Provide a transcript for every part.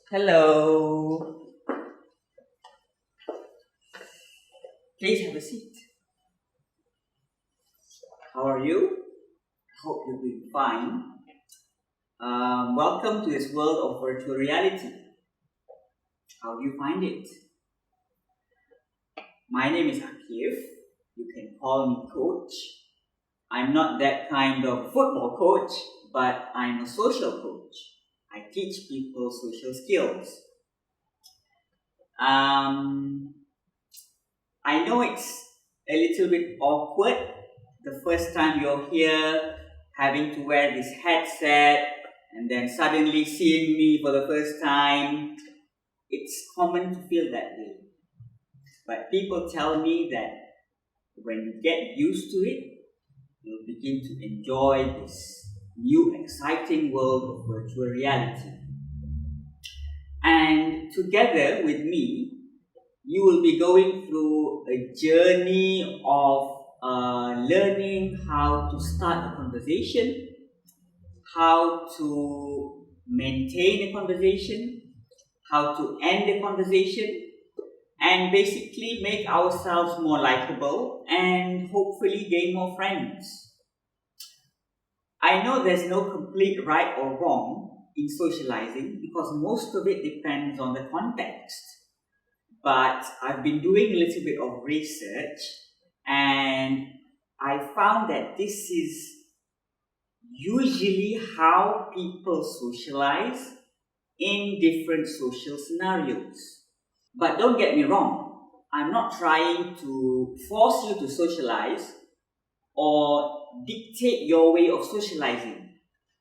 Hello. Please have a seat. How are you? Hope you're doing fine. Welcome to this world of virtual reality. How do you find it? My name is Akif. You can call me coach. I'm not that kind of football coach, but I'm a social coach. I teach people social skills. I know it's a little bit awkward the first time you're here, having to wear this headset and then suddenly seeing me for the first time. It's common to feel that way. But people tell me that when you get used to it, you'll begin to enjoy this new exciting world of virtual reality. And together with me, you will be going through a journey of learning how to start a conversation, how to maintain a conversation, how to end a conversation, and basically make ourselves more likable and hopefully gain more friends. I know there's no complete right or wrong in socializing because most of it depends on the context. But I've been doing a little bit of research and I found that this is usually how people socialize in different social scenarios. But don't get me wrong, I'm not trying to force you to socialize or dictate your way of socializing.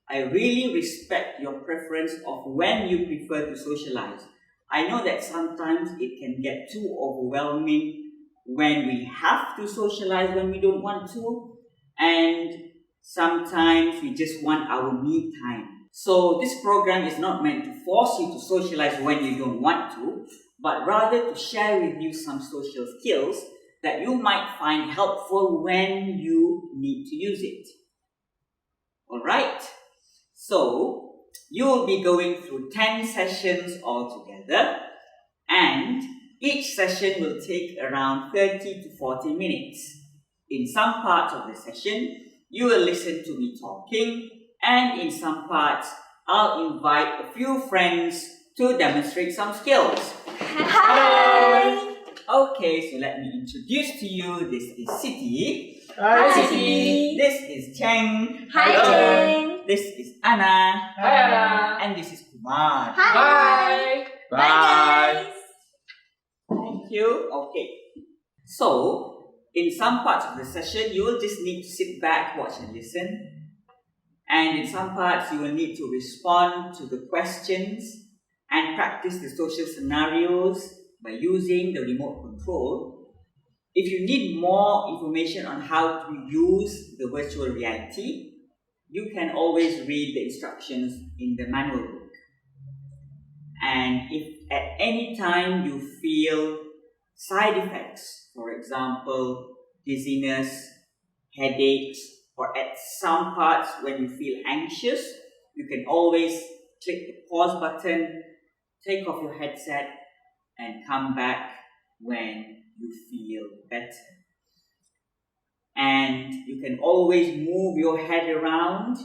I really respect your preference of when you prefer to socialize. I know that sometimes it can get too overwhelming when we have to socialize when we don't want to, and sometimes we just want our me time. So this program is not meant to force you to socialize when you don't want to, but rather to share with you some social skills that you might find helpful when you need to use it. Alright, so you will be going through 10 sessions altogether, and each session will take around 30 to 40 minutes. In some parts of the session, you will listen to me talking, and in some parts, I'll invite a few friends to demonstrate some skills. Hi! Okay, so let me introduce to you, this is Siti. Hi, Siti. This is Cheng. Hi, Cheng. This is Anna. Hi, Anna. And this is Kumar. Hi. Bye, guys. Thank you. Okay. So, in some parts of the session, you will just need to sit back, watch and listen. And in some parts, you will need to respond to the questions and practice the social scenarios by using the remote control. If you need more information on how to use the virtual reality, you can always read the instructions in the manual book. And if at any time you feel side effects, for example, dizziness, headaches, or at some parts when you feel anxious, you can always click the pause button, take off your headset, and come back when you feel better. And you can always move your head around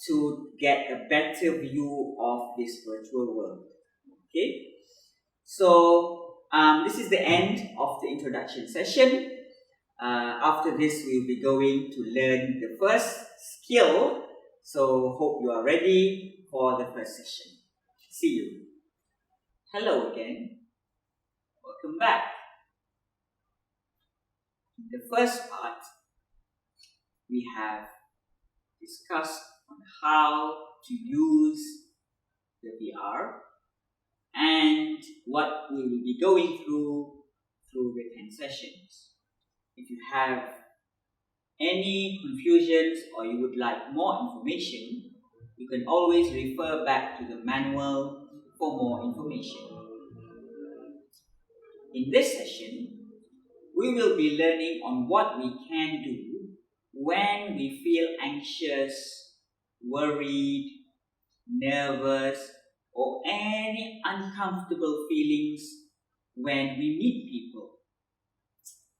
to get a better view of this virtual world. Okay? So, this is the end of the introduction session. After this, we'll be going to learn the first skill. So, hope you are ready for the first session. See you. Hello again. Welcome back. In the first part, we have discussed on how to use the VR and what we will be going through the 10 sessions. If you have any confusions or you would like more information, you can always refer back to the manual for more information. In this session, we will be learning on what we can do when we feel anxious, worried, nervous, or uncomfortable feelings when we meet people.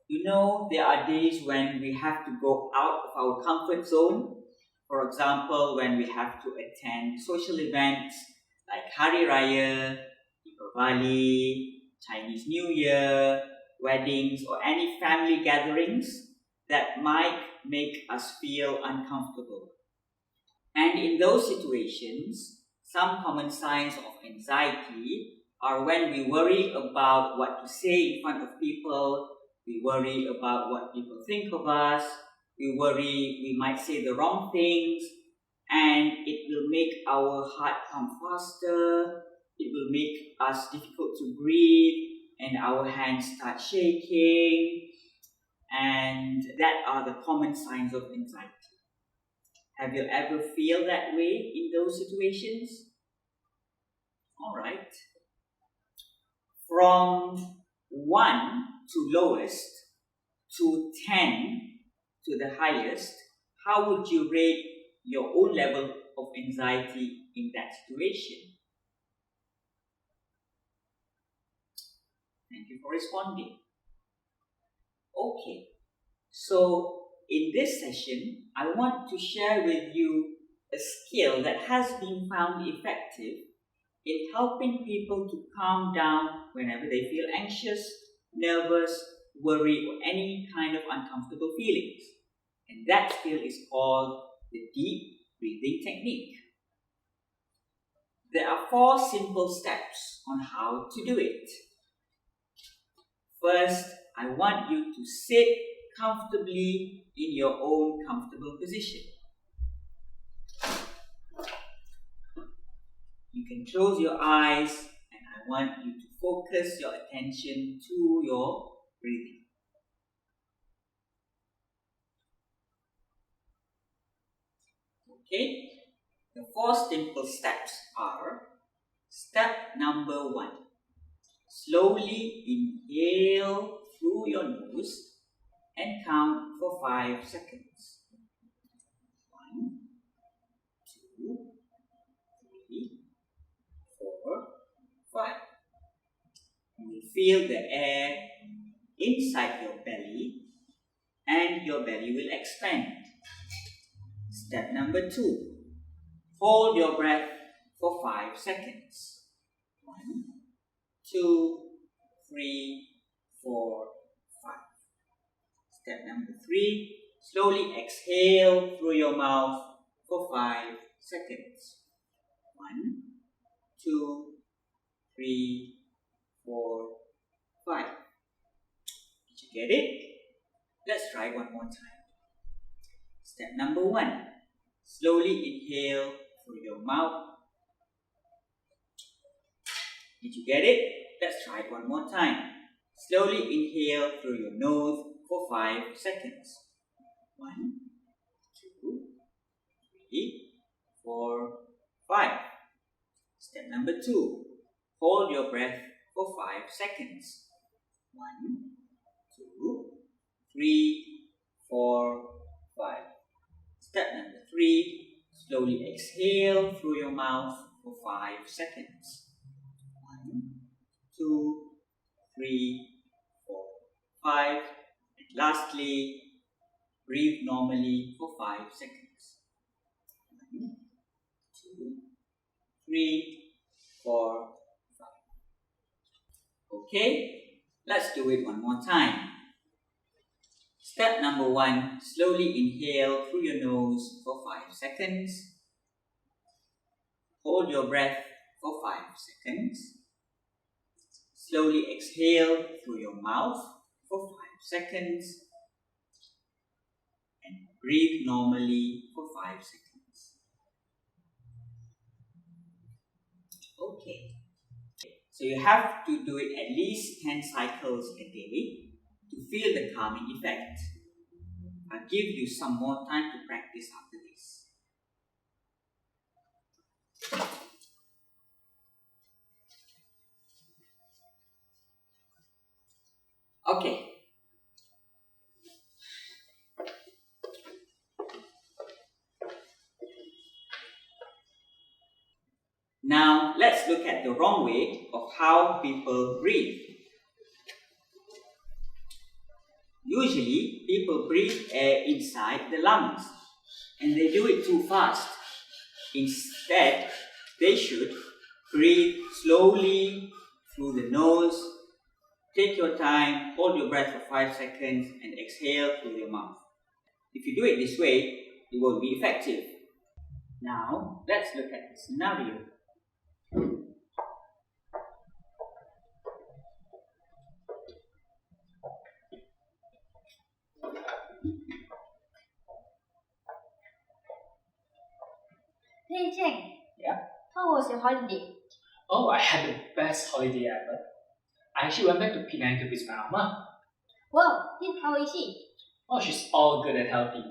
You know, there are days when we have to go out of our comfort zone. For example, when we have to attend social events like Hari Raya, Diwali, Chinese New Year, weddings, or any family gatherings that might make us feel uncomfortable. And in those situations, some common signs of anxiety are when we worry about what to say in front of people, we worry about what people think of us, we worry we might say the wrong things, and it will make our heart pump faster, it will make us difficult to breathe, and our hands start shaking, and that are the common signs of anxiety. Have you ever feel that way in those situations? Alright. From 1 to lowest to 10 to the highest, how would you rate your own level of anxiety in that situation? Thank you for responding. Okay, so in this session, I want to share with you a skill that has been found effective in helping people to calm down whenever they feel anxious, nervous, worried, or any kind of uncomfortable feelings. And that skill is called the deep breathing technique. There are 4 simple steps on how to do it. First, I want you to sit comfortably in your own comfortable position. You can close your eyes and I want you to focus your attention to your breathing. Okay, the 4 simple steps are: step number 1. Slowly inhale through your nose and count for 5 seconds. 1, 2, 3, 4, 5. You will feel the air inside your belly and your belly will expand. Step number 2. Hold your breath for 5 seconds. 1, 2, 3, 4, 5. Step number 3. Slowly exhale through your mouth for 5 seconds. 1, 2, 3, 4, 5. Did you get it? Let's try one more time. Step number 1. Slowly inhale through your mouth. Did you get it? Let's try it one more time. Slowly inhale through your nose for 5 seconds. 1, 2, 3, 4, 5. Step number 2. Hold your breath for 5 seconds. 1, 2, 3, 4, 5. Step number 3. Slowly exhale through your mouth for 5 seconds. 1, 2, 3, 4, 5. And lastly, breathe normally for 5 seconds. 1, 2, 3, 4, 5. Okay, let's do it one more time. Step number 1, slowly inhale through your nose for 5 seconds. Hold your breath for 5 seconds. Slowly exhale through your mouth for 5 seconds. And breathe normally for 5 seconds. Okay. So you have to do it at least 10 cycles a day to feel the calming effect. I'll give you some more time to practice after this. Okay. Now let's look at the the wrong way of how people breathe. Usually, people breathe air inside the lungs, and they do it too fast. Instead, they should breathe slowly through the nose. Take your time, hold your breath for 5 seconds, and exhale through your mouth. If you do it this way, it won't be effective. Now, let's look at the scenario. Hey Cheng, Yeah. how was your holiday? Oh, I had the best holiday ever. I actually went back to Penang to visit my mama. Wow, how is she? Oh, she's all good and healthy.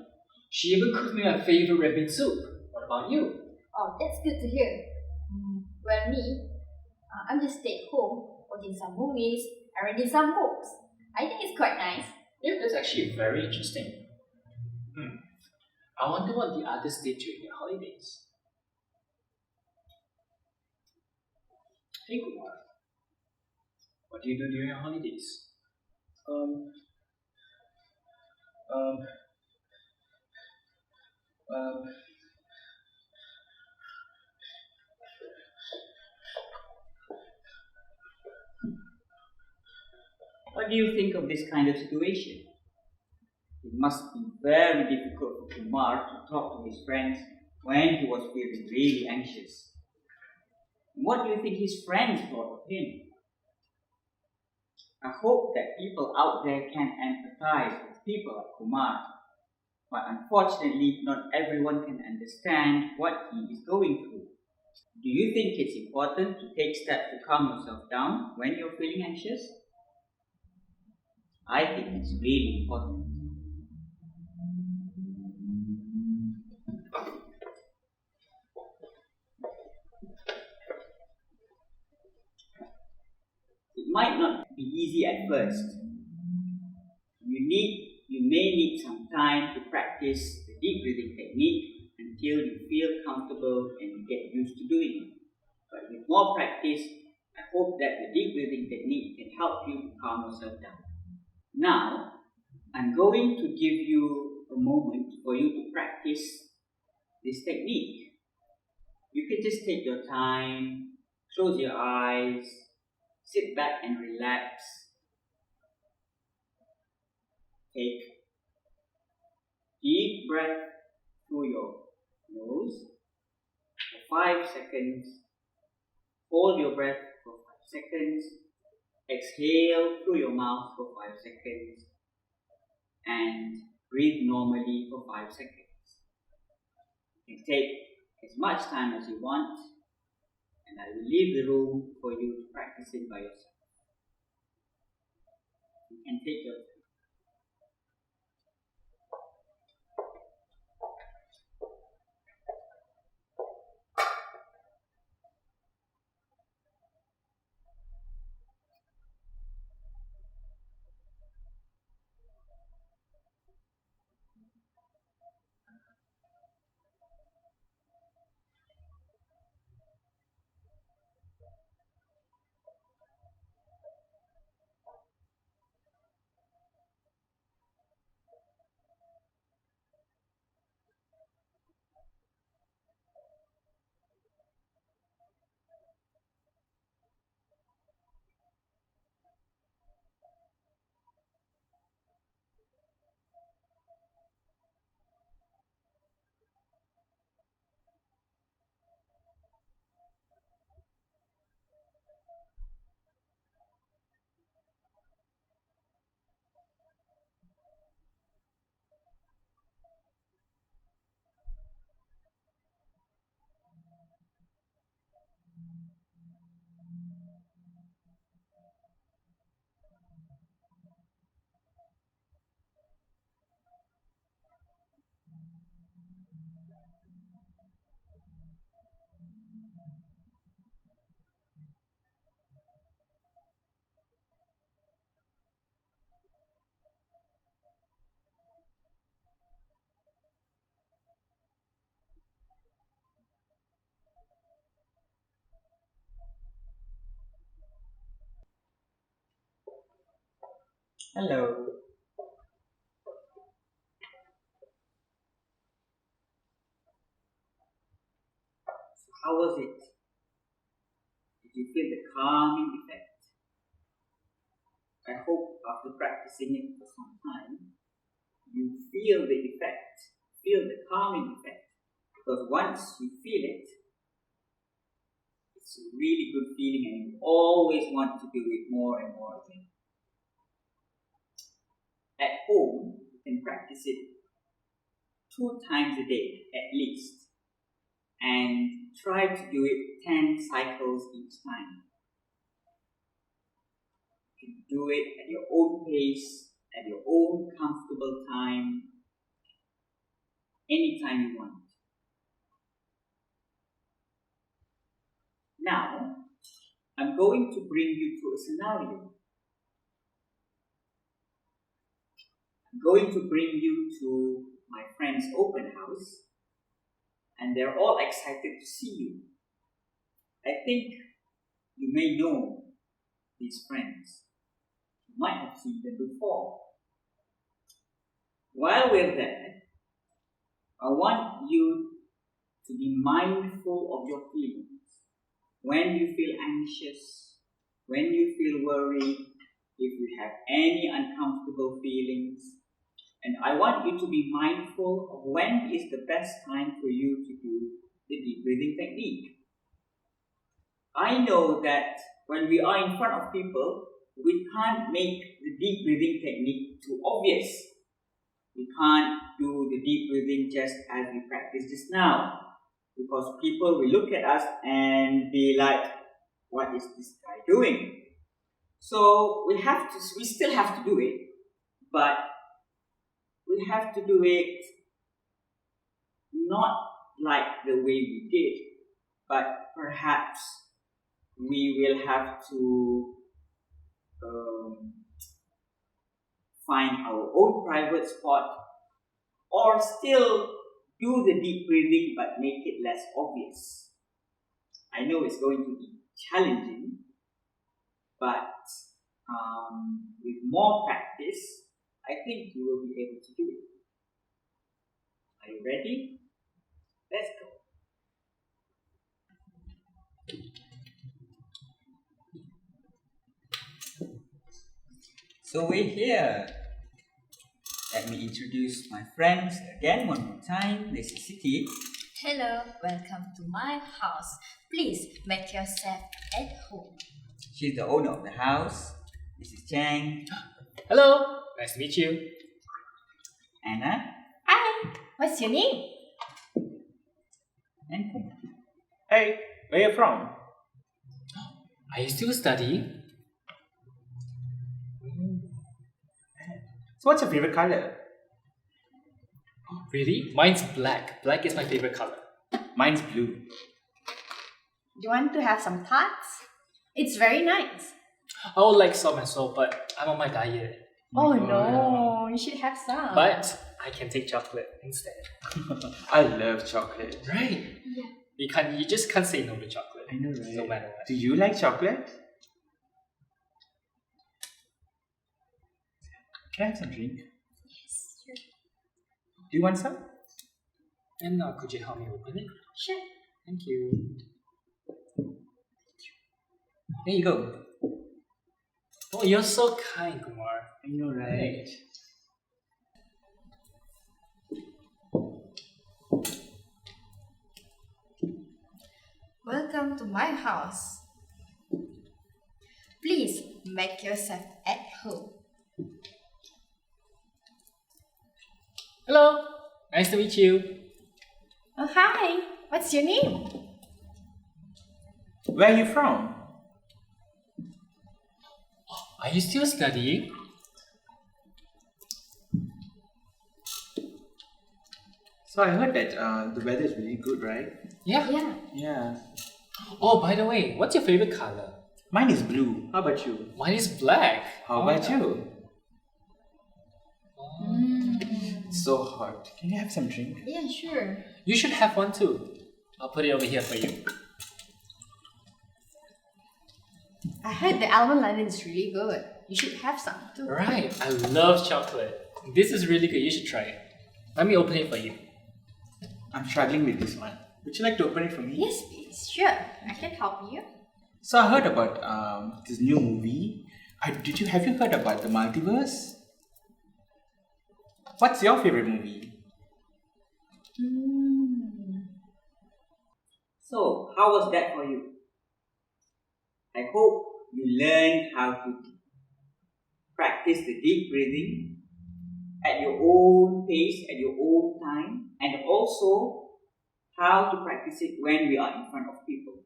She even cooked me my favorite red bean soup. What about you? Oh, that's good to hear. Well, me, I'm just staying home, watching some movies, and reading some books. I think it's quite nice. Yeah, that's actually very interesting. I wonder what the others did during their holidays. Hey Kumar, what do you do during your holidays? Um, um, um, What do you think of this kind of situation? It must be very difficult for Kumar to talk to his friends when he was feeling really anxious. What do you think his friends thought of him? I hope that people out there can empathize with people like Kumar, but unfortunately, not everyone can understand what he is going through. Do you think it's important to take steps to calm yourself down when you're feeling anxious? I think it's really important. It might not be easy at first. You may need some time to practice the deep breathing technique until you feel comfortable and get used to doing it. But with more practice, I hope that the deep breathing technique can help you to calm yourself down. Now, I'm going to give you a moment for you to practice this technique. You can just take your time, close your eyes, sit back and relax. Take deep breath through your nose for 5 seconds. Hold your breath for 5 seconds. Exhale through your mouth for 5 seconds. And breathe normally for 5 seconds. You can take as much time as you want, and I will leave the room for you to practice it by yourself. You can take your time. Hello. So how was it? Did you feel the calming effect? I hope after practicing it for some time, you feel the effect, feel the calming effect. Because once you feel it, it's a really good feeling and you always want to do it more and more again. At home, you can practice it 2 times a day at least and try to do it 10 cycles each time. You can do it at your own pace, at your own comfortable time, anytime you want. Now, I'm going to bring you to a scenario. I'm going to bring you to my friend's open house, and they're all excited to see you. I think you may know these friends. You might have seen them before. While we're there, I want you to be mindful of your feelings. When you feel anxious, when you feel worried, if you have any uncomfortable feelings, and I want you to be mindful of when is the best time for you to do the deep breathing technique. I know that when we are in front of people, we can't make the deep breathing technique too obvious. We can't do the deep breathing just as we practice just now, because people will look at us and be like, what is this guy doing? So we still have to do it, but we have to do it not like the way we did, but perhaps we will have to find our own private spot, or still do the deep breathing but make it less obvious. I know it's going to be challenging, but with more practice, I think you will be able to do it. Are you ready? Let's go. So we're here. Let me introduce my friends again one more time. This is Siti. Hello, welcome to my house. Please make yourself at home. She's the owner of the house. This is Chang. Hello, nice to meet you. Anna. Hi, what's your name? And Kumar. Hey, where are you from? Are you still studying? So what's your favorite color? Really? Mine's black. Black is my favorite color. Mine's blue. Do you want to have some tarts? It's very nice. I would like some as well, but I'm on my diet. Oh no, you should have some. But I can take chocolate instead. I love chocolate. Right? Yeah. You just can't say no to chocolate. I know, right? No matter what. Do you like chocolate? Can I have some drink? Yes, sure. Do you want some? And could you help me open it? Sure. Thank you. There you go. Oh, you're so kind, Kumar. I know, right? Welcome to my house. Please make yourself at home. Hello. Nice to meet you. Oh hi, what's your name? Where are you from? Are you still studying? So I heard that the weather is really good, right? Yeah. Yeah. Yeah. Oh, by the way, what's your favorite color? Mine is blue. How about you? Mine is black. How Oh, about yeah. you? Mm. It's so hot. Can you have some drink? Yeah, sure. You should have one too. I'll put it over here for you. I heard the almond London is really good. You should have some too. Right, I love chocolate. This is really good. You should try it. Let me open it for you. I'm struggling with this one. Would you like to open it for me? Yes, please. Sure. I can help you. So I heard about this new movie. Have you heard about the multiverse? What's your favorite movie? So, how was that for you? I hope you learned how to practice the deep breathing at your own pace, at your own time, and also how to practice it when we are in front of people.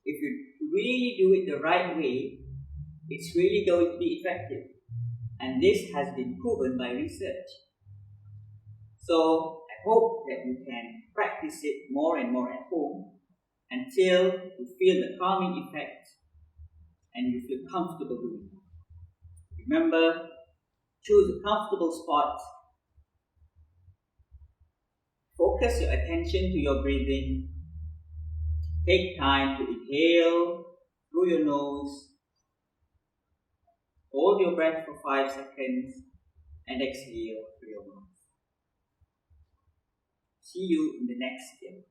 If you really do it the right way, it's really going to be effective. And this has been proven by research. So, I hope that you can practice it more and more at home until you feel the calming effect and you feel comfortable doing it. Remember, choose a comfortable spot. Focus your attention to your breathing. Take time to inhale through your nose. Hold your breath for 5 seconds and exhale through your mouth. See you in the next video.